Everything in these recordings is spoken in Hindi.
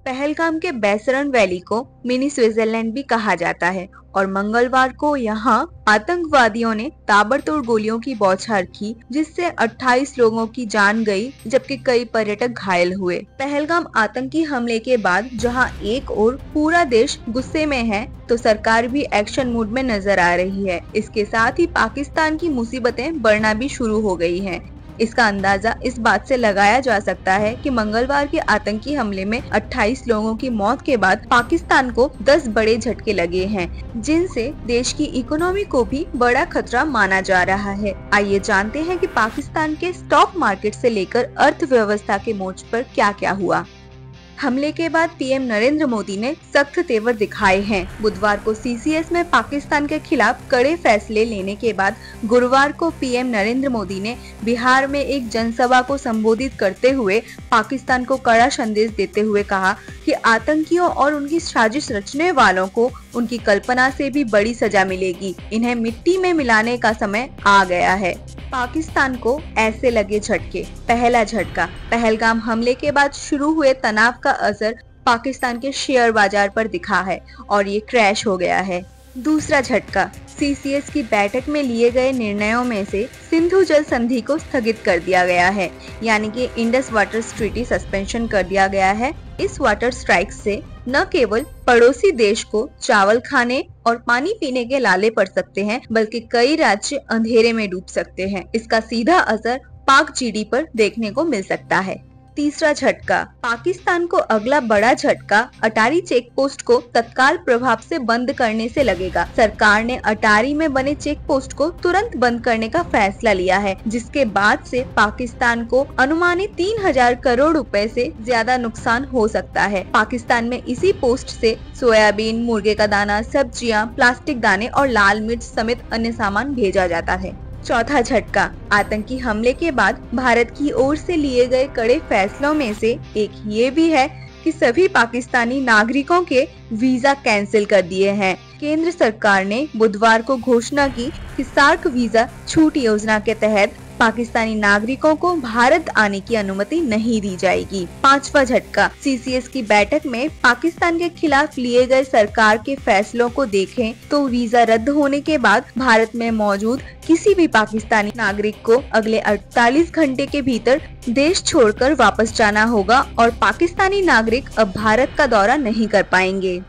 पहलगाम के बैसरन वैली को मिनी स्विट्जरलैंड भी कहा जाता है और मंगलवार को यहाँ आतंकवादियों ने ताबड़तोड़ गोलियों की बौछार की, जिससे 28 लोगों की जान गई जबकि कई पर्यटक घायल हुए। पहलगाम आतंकी हमले के बाद जहाँ एक ओर पूरा देश गुस्से में है तो सरकार भी एक्शन मूड में नजर आ रही है। इसके साथ ही पाकिस्तान की मुसीबतें बढ़ना भी शुरू हो गई हैं। इसका अंदाजा इस बात से लगाया जा सकता है कि मंगलवार के आतंकी हमले में 28 लोगों की मौत के बाद पाकिस्तान को 10 बड़े झटके लगे हैं, जिनसे देश की इकोनॉमी को भी बड़ा खतरा माना जा रहा है। आइए जानते हैं कि पाकिस्तान के स्टॉक मार्केट से लेकर अर्थव्यवस्था के मोर्च पर क्या क्या हुआ। हमले के बाद पीएम नरेंद्र मोदी ने सख्त तेवर दिखाए हैं। बुधवार को सीसीएस में पाकिस्तान के खिलाफ कड़े फैसले लेने के बाद गुरुवार को पीएम नरेंद्र मोदी ने बिहार में एक जनसभा को संबोधित करते हुए पाकिस्तान को कड़ा संदेश देते हुए कहा कि आतंकियों और उनकी साजिश रचने वालों को उनकी कल्पना से भी बड़ी सजा मिलेगी। इन्हें मिट्टी में मिलाने का समय आ गया है। पाकिस्तान को ऐसे लगे झटके। पहला झटका, पहलगाम हमले के बाद शुरू हुए तनाव का असर पाकिस्तान के शेयर बाजार पर दिखा है और ये क्रैश हो गया है। दूसरा झटका, सीसीएस की बैठक में लिए गए निर्णयों में से सिंधु जल संधि को स्थगित कर दिया गया है, यानी कि इंडस वाटर ट्रीटी सस्पेंशन कर दिया गया है। इस वाटर स्ट्राइक से न केवल पड़ोसी देश को चावल खाने और पानी पीने के लाले पड़ सकते हैं, बल्कि कई राज्य अंधेरे में डूब सकते हैं। इसका सीधा असर पाक जीडी पर देखने को मिल सकता है। तीसरा झटका, पाकिस्तान को अगला बड़ा झटका अटारी चेक पोस्ट को तत्काल प्रभाव से बंद करने से लगेगा। सरकार ने अटारी में बने चेक पोस्ट को तुरंत बंद करने का फैसला लिया है, जिसके बाद से पाकिस्तान को अनुमानित 3000 करोड़ रुपए से ज्यादा नुकसान हो सकता है। पाकिस्तान में इसी पोस्ट से सोयाबीन, मुर्गे का दाना, सब्जियां, प्लास्टिक दाने और लाल मिर्च समेत अन्य सामान भेजा जाता है। चौथा झटका, आतंकी हमले के बाद भारत की ओर से लिए गए कड़े फैसलों में से एक ये भी है कि सभी पाकिस्तानी नागरिकों के वीजा कैंसिल कर दिए हैं। केंद्र सरकार ने बुधवार को घोषणा की कि सार्क वीजा छूट योजना के तहत पाकिस्तानी नागरिकों को भारत आने की अनुमति नहीं दी जाएगी। पांचवा झटका, सीसीएस की बैठक में पाकिस्तान के खिलाफ लिए गए सरकार के फैसलों को देखें तो वीजा रद्द होने के बाद भारत में मौजूद किसी भी पाकिस्तानी नागरिक को अगले 48 घंटे के भीतर देश छोड़कर वापस जाना होगा और पाकिस्तानी नागरिक अब भारत का दौरा नहीं कर पाएंगे।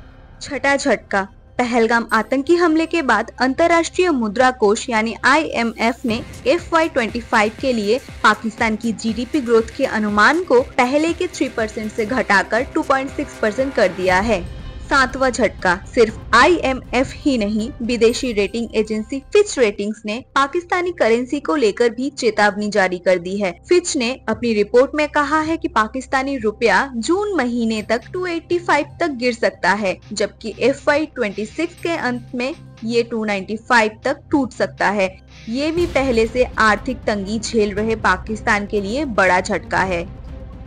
छठा झटका, पहलगाम आतंकी हमले के बाद अंतर्राष्ट्रीय मुद्रा कोष यानी IMF ने FY25 के लिए पाकिस्तान की जीडीपी ग्रोथ के अनुमान को पहले के 3% से घटाकर 2.6% कर दिया है। सातवां झटका, सिर्फ IMF ही नहीं, विदेशी रेटिंग एजेंसी फिच रेटिंग्स ने पाकिस्तानी करेंसी को लेकर भी चेतावनी जारी कर दी है। फिच ने अपनी रिपोर्ट में कहा है कि पाकिस्तानी रुपया जून महीने तक 285 तक गिर सकता है, जबकि FY26 के अंत में ये 295 तक टूट सकता है। ये भी पहले से आर्थिक तंगी झेल रहे पाकिस्तान के लिए बड़ा झटका है।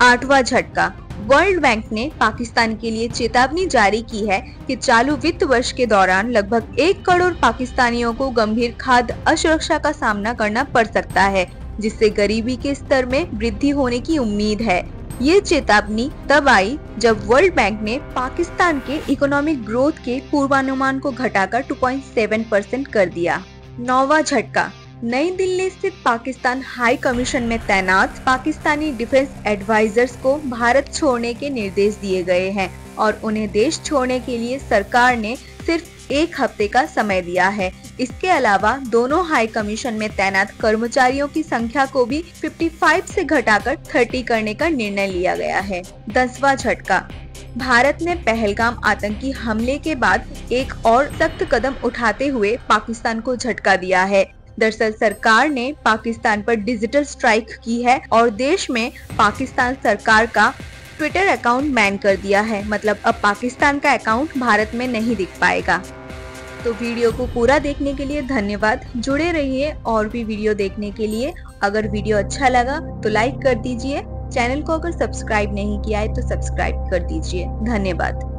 आठवां झटका, वर्ल्ड बैंक ने पाकिस्तान के लिए चेतावनी जारी की है कि चालू वित्त वर्ष के दौरान लगभग 1 करोड़ पाकिस्तानियों को गंभीर खाद्य असुरक्षा का सामना करना पड़ सकता है, जिससे गरीबी के स्तर में वृद्धि होने की उम्मीद है। ये चेतावनी तब आई जब वर्ल्ड बैंक ने पाकिस्तान के इकोनॉमिक ग्रोथ के पूर्वानुमान को घटाकर 2.7% कर दिया। नौवां झटका, नई दिल्ली स्थित पाकिस्तान हाई कमीशन में तैनात पाकिस्तानी डिफेंस एडवाइजर्स को भारत छोड़ने के निर्देश दिए गए हैं और उन्हें देश छोड़ने के लिए सरकार ने सिर्फ 1 हफ्ते का समय दिया है। इसके अलावा दोनों हाई कमीशन में तैनात कर्मचारियों की संख्या को भी 55 से घटाकर 30 करने का निर्णय लिया गया है। 10वां झटका, भारत ने पहलगाम आतंकी हमले के बाद एक और सख्त कदम उठाते हुए पाकिस्तान को झटका दिया है। दरअसल सरकार ने पाकिस्तान पर डिजिटल स्ट्राइक की है और देश में पाकिस्तान सरकार का ट्विटर अकाउंट बैन कर दिया है। मतलब अब पाकिस्तान का अकाउंट भारत में नहीं दिख पाएगा। तो वीडियो को पूरा देखने के लिए धन्यवाद। जुड़े रहिए और भी वीडियो देखने के लिए। अगर वीडियो अच्छा लगा तो लाइक कर दीजिए। चैनल को अगर सब्सक्राइब नहीं किया है तो सब्सक्राइब कर दीजिए। धन्यवाद।